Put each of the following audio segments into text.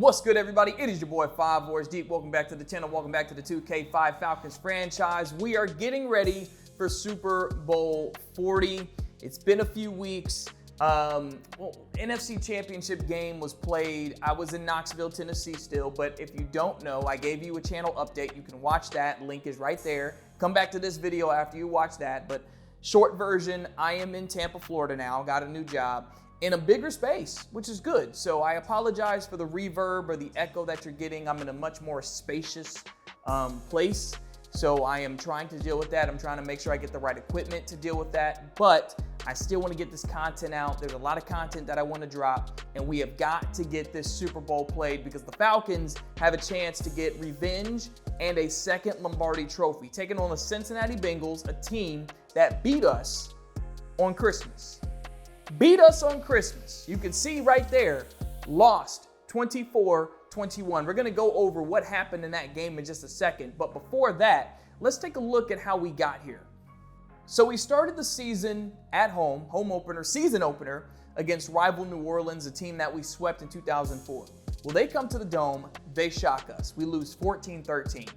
What's good, everybody? It is your boy 5 Wars Deep. Welcome back to the channel. Welcome back to the 2K5 Falcons franchise. We are getting ready for Super Bowl 40. It's been a few weeks. NFC Championship game was played. I was in Knoxville, Tennessee still, but if you don't know, I gave you a channel update. You can watch that. Link is right there. Come back to this video after you watch that, but short version, I am in Tampa, Florida now. Got a new job in a bigger space, which is good. So I apologize for the reverb or the echo that you're getting. I'm in a much more spacious place. So I am trying to deal with that. I'm trying to make sure I get the right equipment to deal with that, but I still want to get this content out. There's a lot of content that I want to drop, and we have got to get this Super Bowl played because the Falcons have a chance to get revenge and a second Lombardi Trophy, taking on the Cincinnati Bengals, a team that beat us on Christmas. Beat us on Christmas. You can see right there, lost 24-21. We're going to go over what happened in that game in just a second. But before that, let's take a look at how we got here. So we started the season at home opener, season opener, against rival New Orleans, a team that we swept in 2004. Well, they come to the Dome, they shock us. We lose 14-13.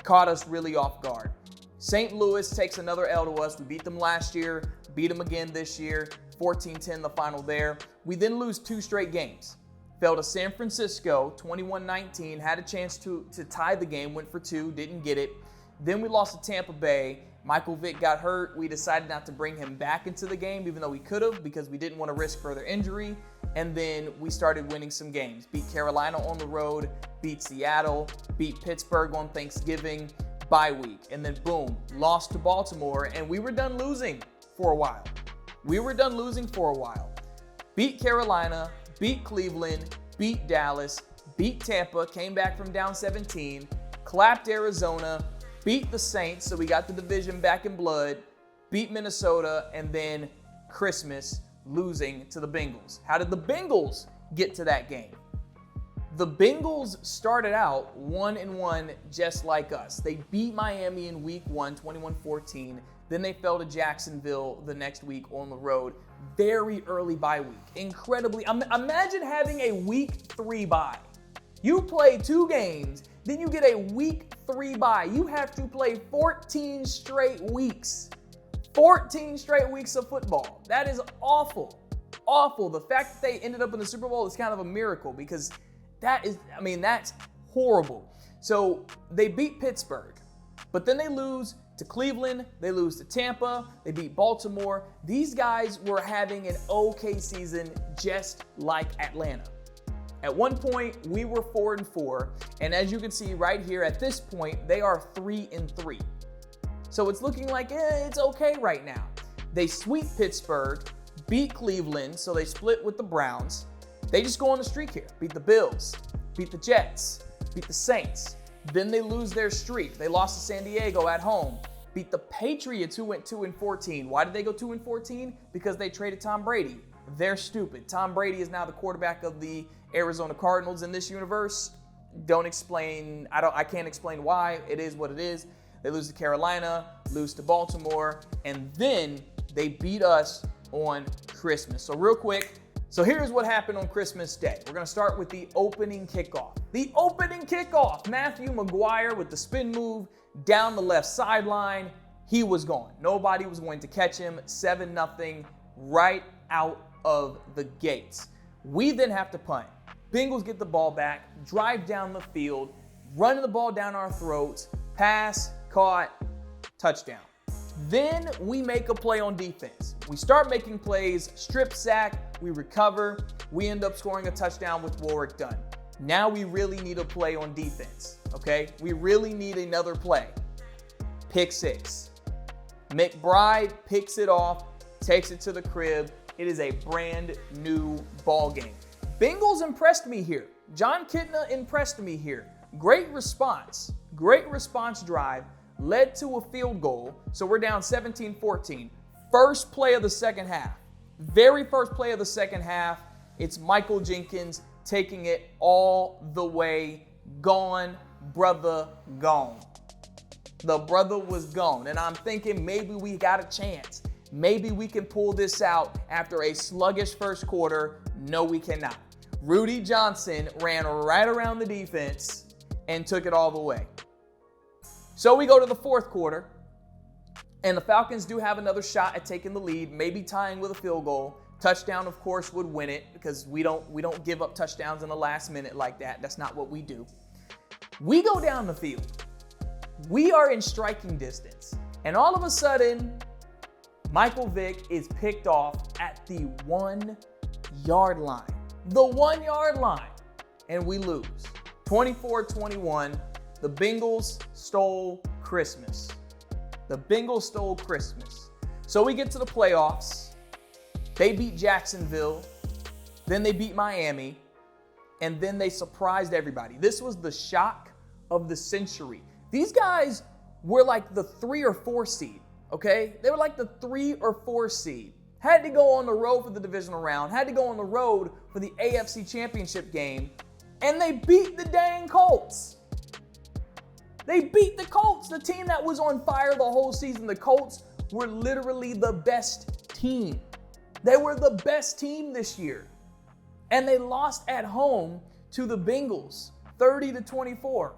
Caught us really off guard. St. Louis takes another L to us. We beat them last year, beat them again this year, 14-10 the final there. We then lose 2 straight games. Fell to San Francisco, 21-19, had a chance to tie the game, went for 2, didn't get it. Then we lost to Tampa Bay. Michael Vick got hurt. We decided not to bring him back into the game, even though we could have, because we didn't want to risk further injury. And then we started winning some games. Beat Carolina on the road, beat Seattle, beat Pittsburgh on Thanksgiving, bye week. And then boom, lost to Baltimore, and we were done losing for a while. Beat Carolina, beat Cleveland, beat Dallas, beat Tampa, came back from down 17, clapped Arizona, beat the Saints, so we got the division back in blood, beat Minnesota, and then Christmas, losing to the Bengals. How did the Bengals get to that game? The Bengals started out 1-1 just like us. They beat Miami in week 1, 21-14. Then they fell to Jacksonville the next week on the road. Very early bye week. Incredibly. Imagine having a week 3 bye. You play 2 games, then you get a week 3 bye. You have to play 14 straight weks. 14 straight weeks of football. That is awful. Awful. The fact that they ended up in the Super Bowl is kind of a miracle because that's horrible. So they beat Pittsburgh, but then they lose to Cleveland, they lose to Tampa, they beat Baltimore. These guys were having an okay season just like Atlanta. At one point, we were 4-4, and as you can see right here, at this point, they are 3-3. So it's looking like it's okay right now. They sweep Pittsburgh, beat Cleveland, so they split with the Browns. They just go on the streak here, beat the Bills, beat the Jets, beat the Saints. Then they lose their streak. They lost to San Diego at home, beat the Patriots, who went 2-14. Why did they go 2-14? Because they traded Tom Brady. They're stupid. Tom Brady is now the quarterback of the Arizona Cardinals in this universe. I can't explain why. It is what it is. They lose to Carolina, lose to Baltimore, and then they beat us on Christmas. So real quick, so here's what happened on Christmas Day. We're going to start with the opening kickoff. The opening kickoff, Matthew McGuire with the spin move down the left sideline. He was gone. Nobody was going to catch him. 7-0 right out of the gates. We then have to punt. Bengals get the ball back, drive down the field, running the ball down our throats, pass, caught, touchdown. Then we make a play on defense. We start making plays, strip sack, we recover, we end up scoring a touchdown with Warwick Dunn. Now we really need a play on defense, okay? We really need another play. Pick 6. McBride picks it off, takes it to the crib. It is a brand new ball game. Bengals impressed me here. John Kitna impressed me here. Great response drive. Led to a field goal, so we're down 17-14. First play of the second half. Very first play of the second half. It's Michael Jenkins taking it all the way. Gone, brother, gone. The brother was gone, and I'm thinking maybe we got a chance. Maybe we can pull this out after a sluggish first quarter. No, we cannot. Rudy Johnson ran right around the defense and took it all the way. So we go to the fourth quarter, and the Falcons do have another shot at taking the lead, maybe tying with a field goal. Touchdown, of course, would win it because we don't give up touchdowns in the last minute like that. That's not what we do. We go down the field. We are in striking distance. And all of a sudden, Michael Vick is picked off at the 1 yard line. The 1 yard line. And we lose. 24-21. The Bengals stole Christmas. The Bengals stole Christmas. So we get to the playoffs. They beat Jacksonville. Then they beat Miami. And then they surprised everybody. This was the shock of the century. These guys were like the 3 or 4 seed, okay? They were like the 3 or 4 seed. Had to go on the road for the divisional round. Had to go on the road for the AFC Championship game. And they beat the dang Colts. They beat the Colts, the team that was on fire the whole season. The Colts were literally the best team. They were the best team this year. And they lost at home to the Bengals, 30-24.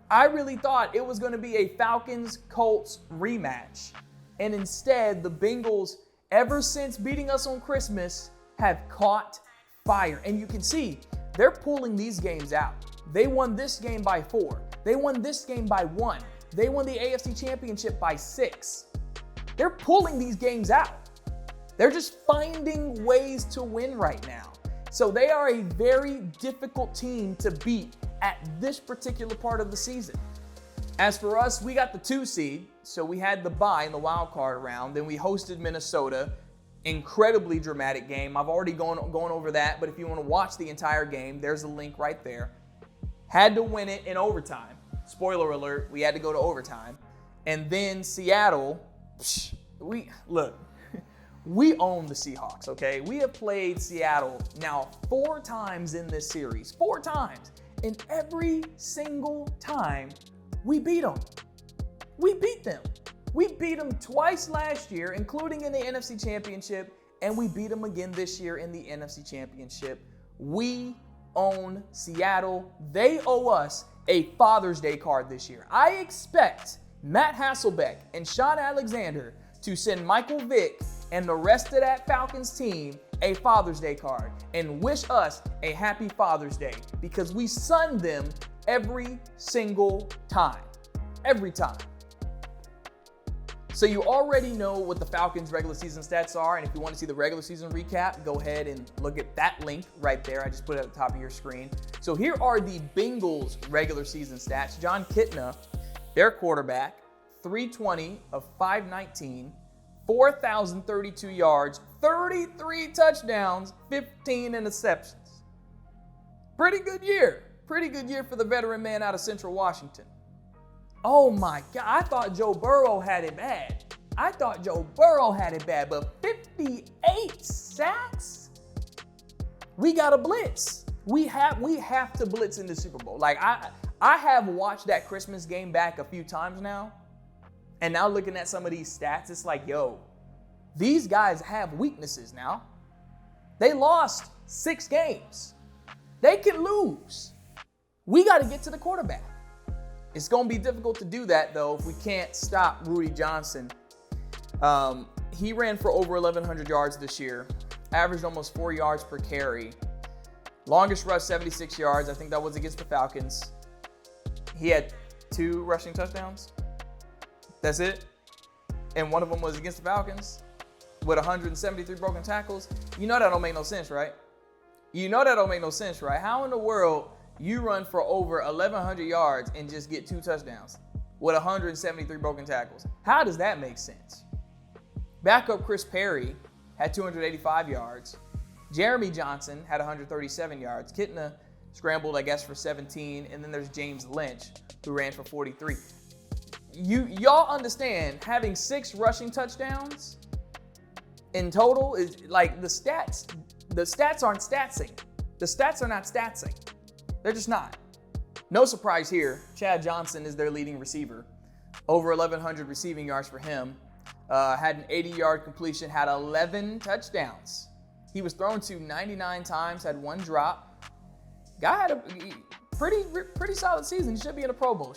I really thought it was going to be a Falcons-Colts rematch. And instead, the Bengals, ever since beating us on Christmas, have caught fire. And you can see, they're pulling these games out. They won this game by 4. They won this game by 1. They won the AFC Championship by 6. They're pulling these games out. They're just finding ways to win right now. So they are a very difficult team to beat at this particular part of the season. As for us, we got the 2 seed, so we had the bye in the wild card round. Then we hosted Minnesota. Incredibly dramatic game. I've already gone over that, but if you want to watch the entire game, there's a link right there. Had to win it in overtime. Spoiler alert, we had to go to overtime. And then Seattle, we own the Seahawks, okay? We have played Seattle now 4 times in this series. 4 times. And every single time, we beat them. We beat them. We beat them twice last year, including in the NFC Championship, and we beat them again this year in the NFC Championship. We own Seattle. They owe us a Father's Day card this year. I expect Matt Hasselbeck and Sean Alexander to send Michael Vick and the rest of that Falcons team a Father's Day card and wish us a happy Father's Day because we sun them every single time. Every time. So you already know what the Falcons regular season stats are, and if you want to see the regular season recap, go ahead and look at that link right there. I just put it at the top of your screen. So here are the Bengals regular season stats. John Kitna, their quarterback, 320 of 519, 4,032 yards, 33 touchdowns, 15 interceptions. Pretty good year. Pretty good year for the veteran man out of Central Washington. Oh my God, I thought Joe Burrow had it bad. But 58 sacks? We got to blitz. We have to blitz in the Super Bowl. Like I have watched that Christmas game back a few times now. And now looking at some of these stats, it's like, yo, these guys have weaknesses now. They lost 6 games. They can lose. We got to get to the quarterback. It's going to be difficult to do that, though, if we can't stop Rudy Johnson. He ran for over 1,100 yards this year, averaged almost 4 yards per carry. Longest rush, 76 yards. I think that was against the Falcons. He had 2 rushing touchdowns. That's it. And one of them was against the Falcons with 173 broken tackles. You know that don't make no sense, right? How in the world you run for over 1,100 yards and just get 2 touchdowns with 173 broken tackles? How does that make sense? Backup Chris Perry had 285 yards. Jeremy Johnson had 137 yards. Kitna scrambled, I guess, for 17. And then there's James Lynch, who ran for 43. Y'all understand, having 6 rushing touchdowns in total is like the stats aren't statsing. The stats are not statsing. They're just not. No surprise here. Chad Johnson is their leading receiver. Over 1,100 receiving yards for him. Had an 80-yard completion, had 11 touchdowns. He was thrown to 99 times, had 1 drop. Guy had a pretty solid season. He should be in a Pro Bowl.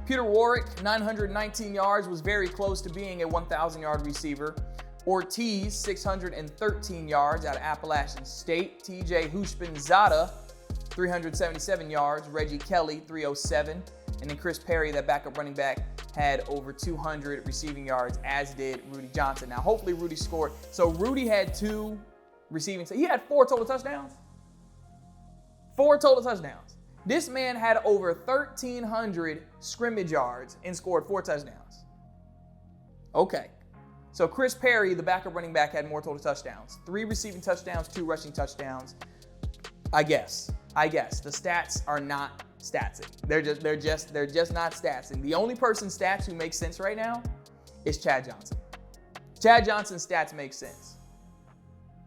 Peter Warrick, 919 yards, was very close to being a 1,000-yard receiver. Ortiz, 613 yards out of Appalachian State. TJ Hushmanzada, 377 yards. Reggie Kelly, 307. And then Chris Perry, that backup running back, had over 200 receiving yards, as did Rudy Johnson. Now, hopefully Rudy scored. So Rudy had 2 receiving. He had 4 total touchdowns. 4 total touchdowns. This man had over 1,300 scrimmage yards and scored 4 touchdowns. Okay. So Chris Perry, the backup running back, had more total touchdowns. 3 receiving touchdowns, 2 rushing touchdowns. I guess. The stats are not statsing. They're just not statsing. The only person stats who makes sense right now is Chad Johnson. Chad Johnson's stats make sense.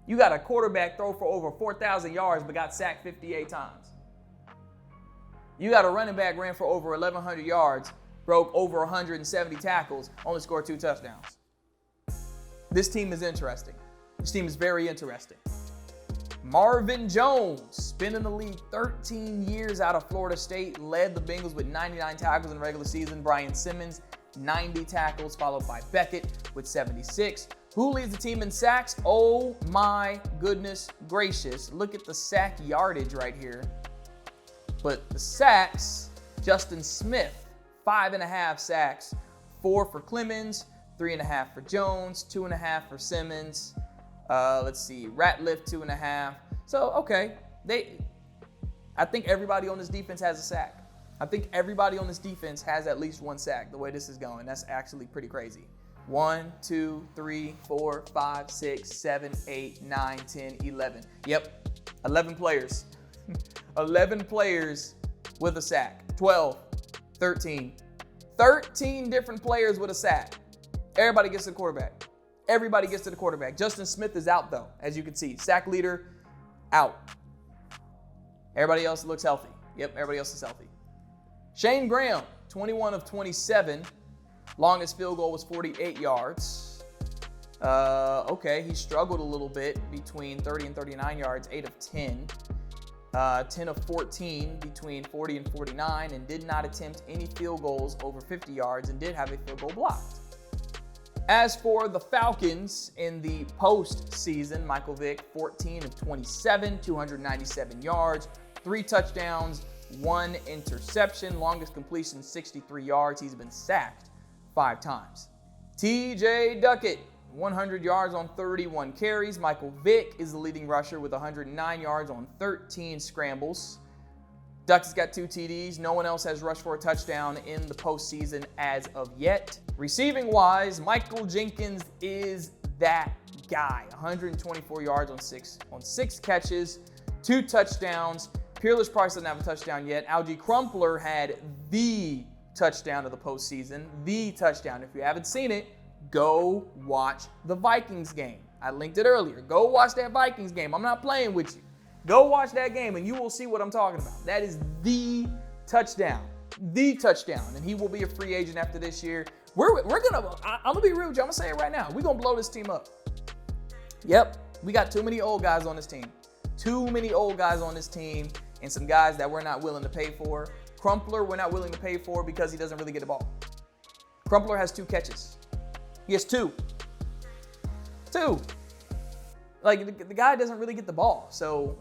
You got a quarterback throw for over 4,000 yards but got sacked 58 times. You got a running back ran for over 1,100 yards, broke over 170 tackles, only scored 2 touchdowns. This team is interesting. This team is very interesting. Marvin Jones, been in the league 13 years out of Florida State, led the Bengals with 99 tackles in the regular season. Brian Simmons, 90 tackles, followed by Beckett with 76. Who leads the team in sacks? Oh my goodness gracious. Look at the sack yardage right here. But the sacks, Justin Smith, 5.5 sacks, 4 for Clemens, 3.5 for Jones, 2.5 for Simmons. Let's see, Ratliff 2.5. So, okay, I think everybody on this defense has a sack. I think everybody on this defense has at least 1 sack the way this is going. That's actually pretty crazy. 1, 2, 3, 4, 5, 6, 7, 8, 9, 10, 11. Yep, 11 players. 11 players with a sack. 12, 13. 13 different players with a sack. Everybody gets to the quarterback. Everybody gets to the quarterback. Justin Smith is out, though, as you can see. Sack leader, out. Everybody else looks healthy. Yep, everybody else is healthy. Shane Graham, 21 of 27. Longest field goal was 48 yards. Okay, he struggled a little bit between 30 and 39 yards, 8 of 10. 10 of 14 between 40 and 49, and did not attempt any field goals over 50 yards and did have a field goal blocked. As for the Falcons in the postseason, Michael Vick, 14 of 27, 297 yards, 3 touchdowns, 1 interception, longest completion 63 yards. He's been sacked 5 times. TJ Duckett, 100 yards on 31 carries. Michael Vick is the leading rusher with 109 yards on 13 scrambles. Ducks got 2 TDs. No one else has rushed for a touchdown in the postseason as of yet. Receiving wise, Michael Jenkins is that guy. 124 yards on 6 catches, 2 touchdowns. Peerless Price doesn't have a touchdown yet. Algie Crumpler had the touchdown of the postseason. The touchdown. If you haven't seen it, go watch the Vikings game. I linked it earlier. Go watch that Vikings game. I'm not playing with you. Go watch that game and you will see what I'm talking about. That is the touchdown. The touchdown. And he will be a free agent after this year. I'm going to be real with you. I'm going to say it right now. We're going to blow this team up. Yep. We got too many old guys on this team. Too many old guys on this team and some guys that we're not willing to pay for. Crumpler, we're not willing to pay for because he doesn't really get the ball. Crumpler has 2 catches. He has 2. Like, the guy doesn't really get the ball. So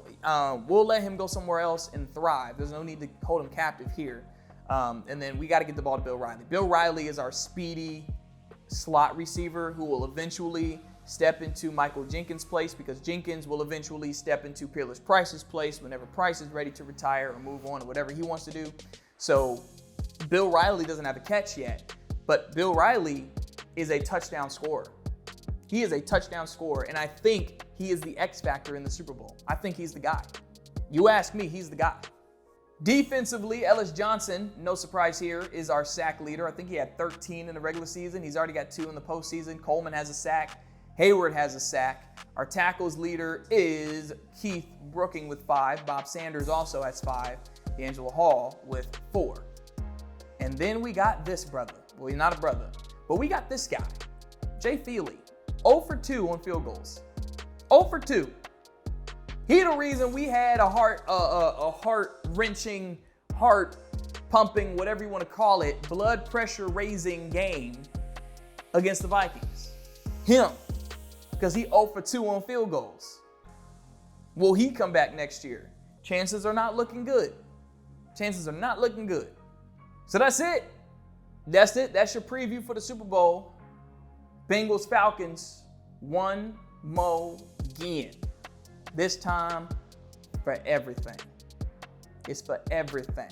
we'll let him go somewhere else and thrive. There's no need to hold him captive here. And then we got to get the ball to Bill Riley. Bill Riley is our speedy slot receiver who will eventually step into Michael Jenkins' place because Jenkins will eventually step into Peerless Price's place whenever Price is ready to retire or move on or whatever he wants to do. So Bill Riley doesn't have a catch yet, but Bill Riley is a touchdown scorer. He is a touchdown scorer, and I think he is the X factor in the Super Bowl. I think he's the guy. You ask me, he's the guy. Defensively, Ellis Johnson, no surprise here, is our sack leader. I think he had 13 in the regular season. He's already got 2 in the postseason. Coleman has a sack. Hayward has a sack. Our tackles leader is Keith Brooking with 5. Bob Sanders also has 5. D'Angelo Hall with 4. And then we got this brother. Well, he's not a brother, but we got this guy, Jay Feely, 0 for 2 on field goals. 0 for 2. He the reason we had a heart-wrenching, heart-pumping, whatever you want to call it, blood pressure-raising game against the Vikings. Him. Because he 0 for 2 on field goals. Will he come back next year? Chances are not looking good. Chances are not looking good. So that's it. That's it. That's your preview for the Super Bowl. Bengals, Falcons, one more again. This time for everything. It's for everything.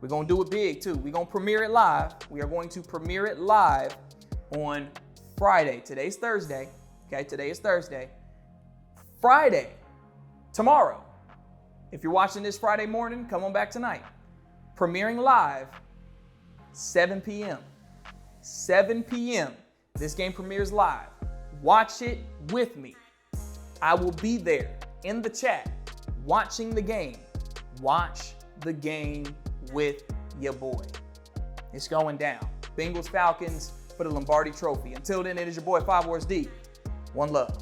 We're going to do it big too. We're going to premiere it live. We are going to premiere it live on Friday. Today's Thursday. Okay, today is Thursday. Friday, tomorrow. If you're watching this Friday morning, come on back tonight. Premiering live, 7 p.m. 7 p.m. This game premieres live. Watch it with me. I will be there in the chat watching the game. Watch the game with your boy. It's going down. Bengals, Falcons for the Lombardi Trophy. Until then, it is your boy 5 Wars D. One love.